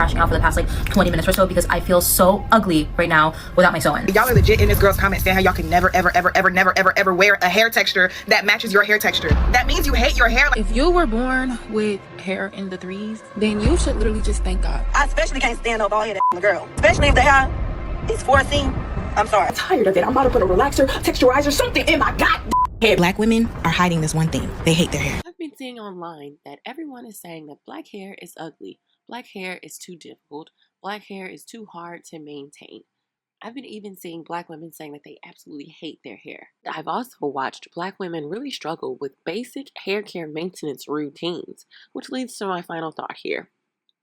crashing out for the past like 20 minutes or so because I feel so ugly right now without my sew-in. Y'all are legit in this girl's comment saying how y'all can never ever wear a hair texture that matches your hair texture. That means you hate your hair. If you were born with hair in the threes, then you should literally just thank God. I especially can't stand no bald headed girl, especially if the hair is 4C. I'm sorry. I'm tired of it. I'm about to put a relaxer, texturizer, something in my goddamn head. Black women are hiding this one thing. They hate their hair. I've been seeing online that everyone is saying that black hair is ugly. Black hair is too difficult. Black hair is too hard to maintain. I've been even seeing black women saying that they absolutely hate their hair. I've also watched black women really struggle with basic hair care maintenance routines, which leads to my final thought here.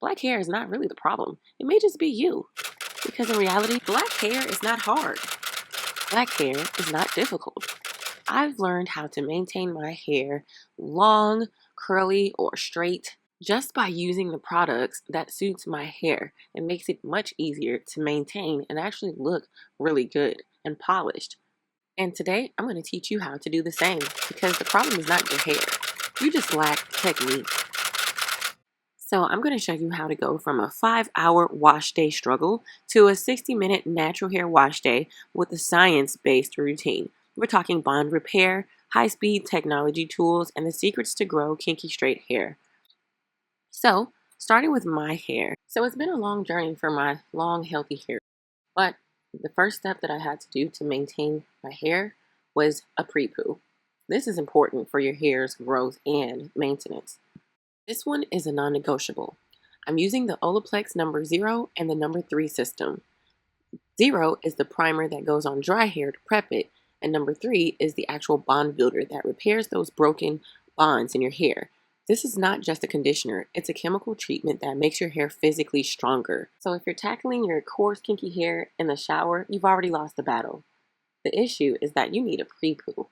Black hair is not really the problem. It may just be you. Because in reality, black hair is not hard. Black hair is not difficult. I've learned how to maintain my hair long, curly, or straight just by using the products that suits my hair. It makes it much easier to maintain and actually look really good and polished. And today, I'm going to teach you how to do the same because the problem is not your hair. You just lack technique. So I'm going to show you how to go from a 5-hour wash day struggle to a 60-minute natural hair wash day with a science-based routine. We're talking bond repair, high-speed technology tools, and the secrets to grow kinky straight hair. So, starting with my hair. So it's been a long journey for my long, healthy hair. But the first step that I had to do to maintain my hair was a pre-poo. This is important for your hair's growth and maintenance. This one is a non-negotiable. I'm using the Olaplex number 0 and the number 3 system. 0 is the primer that goes on dry hair to prep it, and number 3 is the actual bond builder that repairs those broken bonds in your hair. This is not just a conditioner, it's a chemical treatment that makes your hair physically stronger. So if you're tackling your coarse kinky hair in the shower, you've already lost the battle. The issue is that you need a pre-poo.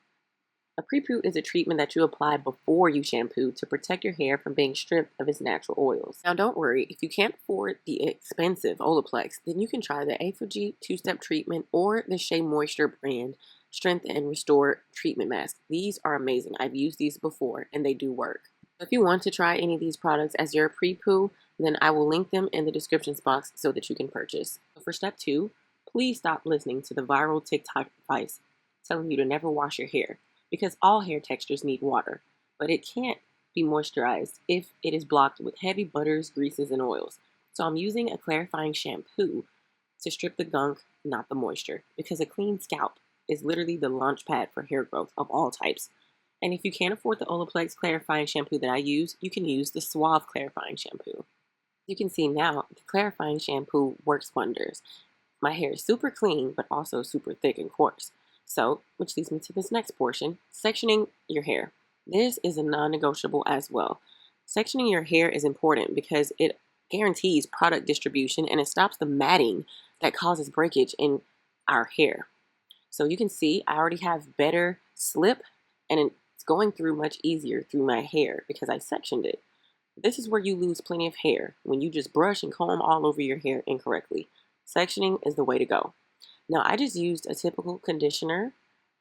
A pre-poo is a treatment that you apply before you shampoo to protect your hair from being stripped of its natural oils. Now don't worry, if you can't afford the expensive Olaplex, then you can try the Fuji 2-step treatment or the Shea Moisture brand Strength and Restore treatment mask. These are amazing. I've used these before and they do work. If you want to try any of these products as your pre-poo, then I will link them in the description box so that you can purchase. For step 2, please stop listening to the viral TikTok advice telling you to never wash your hair. Because all hair textures need water, but it can't be moisturized if it is blocked with heavy butters, greases, and oils. So I'm using a clarifying shampoo to strip the gunk, not the moisture, because a clean scalp is literally the launch pad for hair growth of all types. And if you can't afford the Olaplex clarifying shampoo that I use, you can use the Suave clarifying shampoo. You can see now the clarifying shampoo works wonders. My hair is super clean, but also super thick and coarse. So, which leads me to this next portion, sectioning your hair. This is a non-negotiable as well. Sectioning your hair is important because it guarantees product distribution and it stops the matting that causes breakage in our hair. So you can see I already have better slip and it's going through much easier through my hair because I sectioned it. This is where you lose plenty of hair when you just brush and comb all over your hair incorrectly. Sectioning is the way to go. Now, I just used a typical conditioner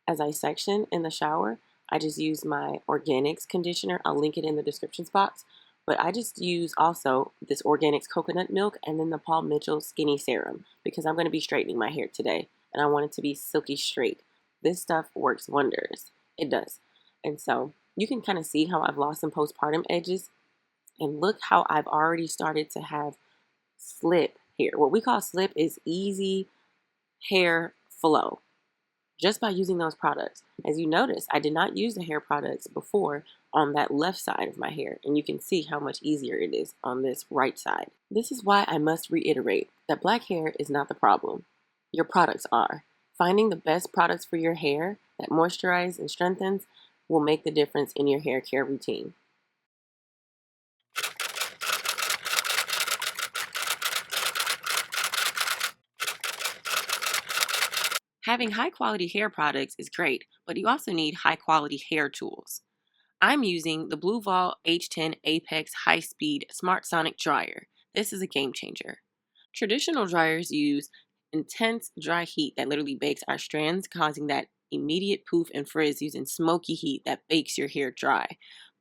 as I section in the shower. I just used my Organics conditioner. I'll link it in the description box. But I just use also this Organics coconut milk and then the Paul Mitchell Skinny Serum because I'm going to be straightening my hair today and I want it to be silky straight. This stuff works wonders. It does. And so you can kind of see how I've lost some postpartum edges. And look how I've already started to have slip hair. What we call slip is easy hair flow just by using those products. As you notice, I did not use the hair products before on that left side of my hair, and you can see how much easier it is on this right side. This is why I must reiterate that black hair is not the problem. Your products are. Finding the best products for your hair that moisturize and strengthens will make the difference in your hair care routine. Having high-quality hair products is great, but you also need high-quality hair tools. I'm using the Bluvol H10 Apex High-Speed Smart Sonic Dryer. This is a game changer. Traditional dryers use intense dry heat that literally bakes our strands, causing that immediate poof and frizz using smoky heat that bakes your hair dry.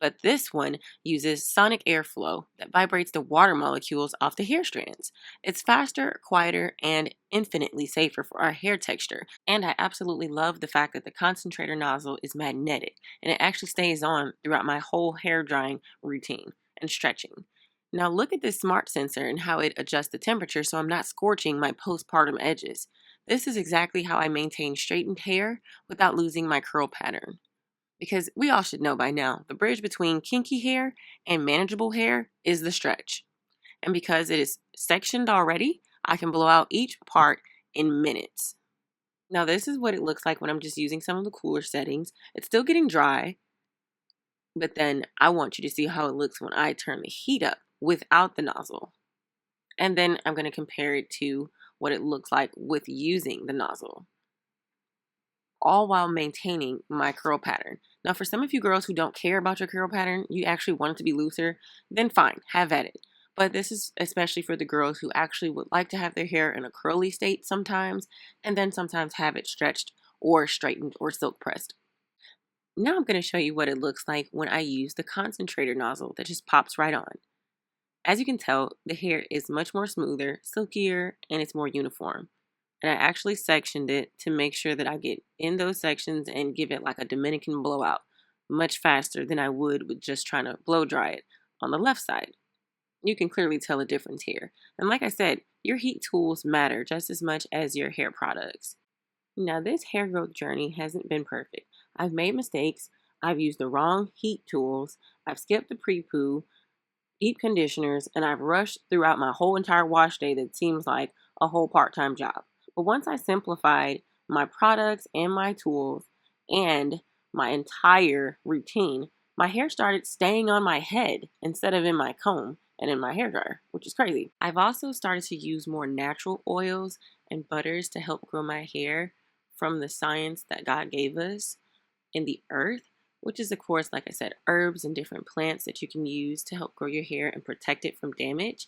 but this one uses sonic airflow that vibrates the water molecules off the hair strands. It's faster, quieter, and infinitely safer for our hair texture. And I absolutely love the fact that the concentrator nozzle is magnetic and it actually stays on throughout my whole hair drying routine and stretching. Now look at this smart sensor and how it adjusts the temperature so I'm not scorching my postpartum edges. This is exactly how I maintain straightened hair without losing my curl pattern. Because we all should know by now, the bridge between kinky hair and manageable hair is the stretch. And because it is sectioned already, I can blow out each part in minutes. Now this is what it looks like when I'm just using some of the cooler settings. It's still getting dry, but then I want you to see how it looks when I turn the heat up without the nozzle. And then I'm going to compare it to what it looks like with using the nozzle, all while maintaining my curl pattern. Now for some of you girls who don't care about your curl pattern, you actually want it to be looser, then fine, have at it. But this is especially for the girls who actually would like to have their hair in a curly state sometimes, and then sometimes have it stretched or straightened or silk pressed. Now I'm going to show you what it looks like when I use the concentrator nozzle that just pops right on. As you can tell, the hair is much more smoother, silkier, and it's more uniform. And I actually sectioned it to make sure that I get in those sections and give it like a Dominican blowout much faster than I would with just trying to blow dry it on the left side. You can clearly tell a difference here. And like I said, your heat tools matter just as much as your hair products. Now this hair growth journey hasn't been perfect. I've made mistakes. I've used the wrong heat tools. I've skipped the pre-poo, deep conditioners, and I've rushed throughout my whole entire wash day that seems like a whole part-time job. But once I simplified my products and my tools and my entire routine, my hair started staying on my head instead of in my comb and in my hairdryer, which is crazy. I've also started to use more natural oils and butters to help grow my hair from the science that God gave us in the earth, which is, of course, like I said, herbs and different plants that you can use to help grow your hair and protect it from damage.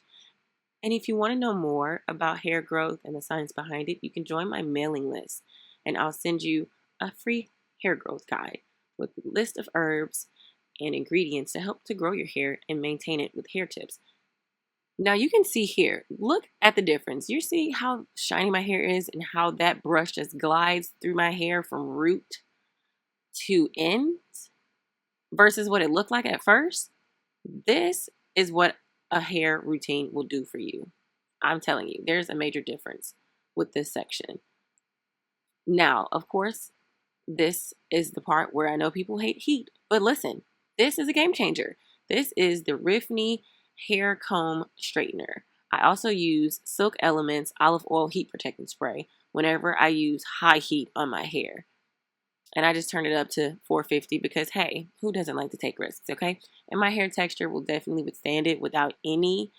And if you want to know more about hair growth and the science behind it, you can join my mailing list, and I'll send you a free hair growth guide with a list of herbs and ingredients to help to grow your hair and maintain it with hair tips. Now you can see here, look at the difference. You see how shiny my hair is and how that brush just glides through my hair from root to end versus what it looked like at first. This is what a hair routine will do for you. I'm telling you, there's a major difference with this section. Now, of course, this is the part where I know people hate heat, but listen, this is a game changer. This is the Riffney hair comb straightener. I also use Silk Elements olive oil heat protecting spray whenever I use high heat on my hair. And I just turned it up to 450 because, hey, who doesn't like to take risks, okay? And my hair texture will definitely withstand it without any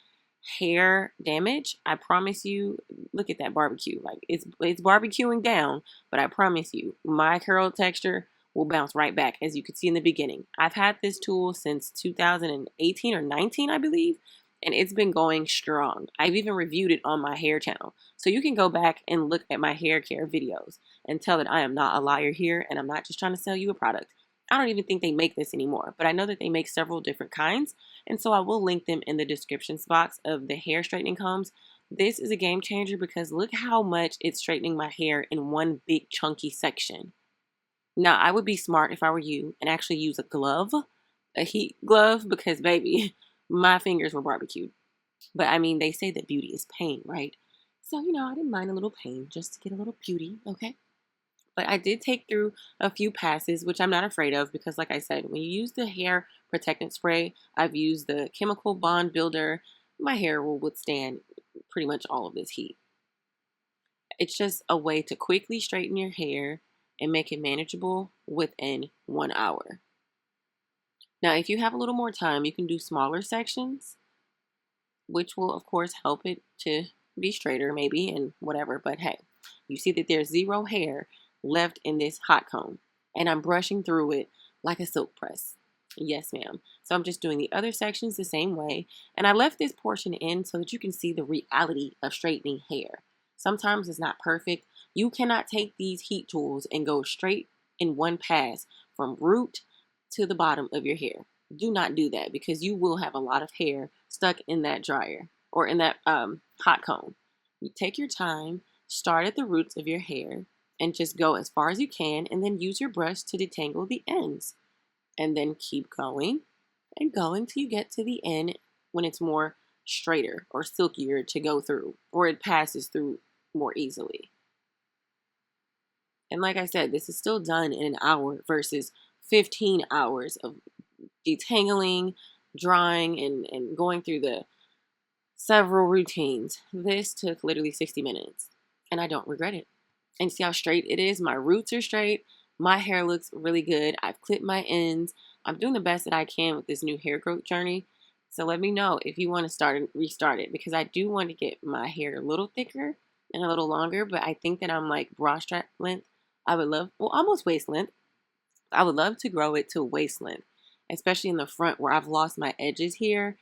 hair damage. I promise you, look at that barbecue. Like, it's barbecuing down, but I promise you, my curl texture will bounce right back, as you could see in the beginning. I've had this tool since 2018 or 19, I believe, and it's been going strong. I've even reviewed it on my hair channel. So you can go back and look at my hair care videos and tell that I am not a liar here and I'm not just trying to sell you a product. I don't even think they make this anymore, but I know that they make several different kinds, and so I will link them in the description box of the hair straightening combs. This is a game changer because look how much it's straightening my hair in one big chunky section. Now, I would be smart if I were you and actually use a glove, a heat glove, because baby, my fingers were barbecued. But I mean, they say that beauty is pain, right? So, you know, I didn't mind a little pain just to get a little beauty, okay? But I did take through a few passes, which I'm not afraid of because, like I said, when you use the hair protectant spray, I've used the chemical bond builder. My hair will withstand pretty much all of this heat. It's just a way to quickly straighten your hair and make it manageable within 1 hour. Now, if you have a little more time, you can do smaller sections, which will, of course, help it to be straighter maybe and whatever. But hey, you see that there's zero hair left in this hot comb, and I'm brushing through it like a silk press. Yes, ma'am. So I'm just doing the other sections the same way, and I left this portion in so that you can see the reality of straightening hair. Sometimes it's not perfect. You cannot take these heat tools and go straight in one pass from root to the bottom of your hair. do not do that because you will have a lot of hair stuck in that dryer or in that hot comb. You take your time, start at the roots of your hair, and just go as far as you can, and then use your brush to detangle the ends. And then keep going and going till you get to the end when it's more straighter or silkier to go through, or it passes through more easily. And like I said, this is still done in an hour versus 15 hours of detangling, drying, and going through the several routines. This took literally 60 minutes, and I don't regret it. And see how straight it is? My roots are straight. My hair looks really good. I've clipped my ends. I'm doing the best that I can with this new hair growth journey. So let me know if you want to start and restart it, because I do want to get my hair a little thicker and a little longer, but I think that I'm like bra strap length. I would love, well, almost waist length. I would love to grow it to waist length, especially in the front where I've lost my edges here,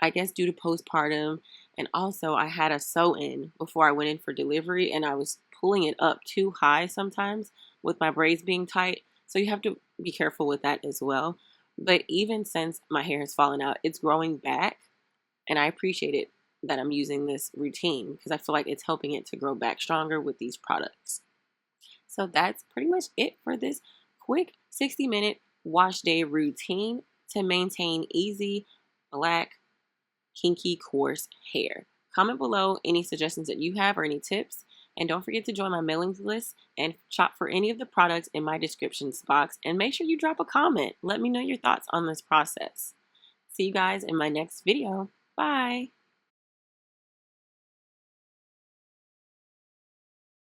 I guess due to postpartum. And also I had a sew-in before I went in for delivery, and I was pulling it up too high sometimes with my braids being tight. So you have to be careful with that as well. But even since my hair has fallen out, it's growing back, and I appreciate it that I'm using this routine because I feel like it's helping it to grow back stronger with these products. So that's pretty much it for this quick 60-minute wash day routine to maintain easy, black, kinky, coarse hair. Comment below any suggestions that you have or any tips. And don't forget to join my mailings list and shop for any of the products in my description box. And make sure you drop a comment. Let me know your thoughts on this process. See you guys in my next video. Bye.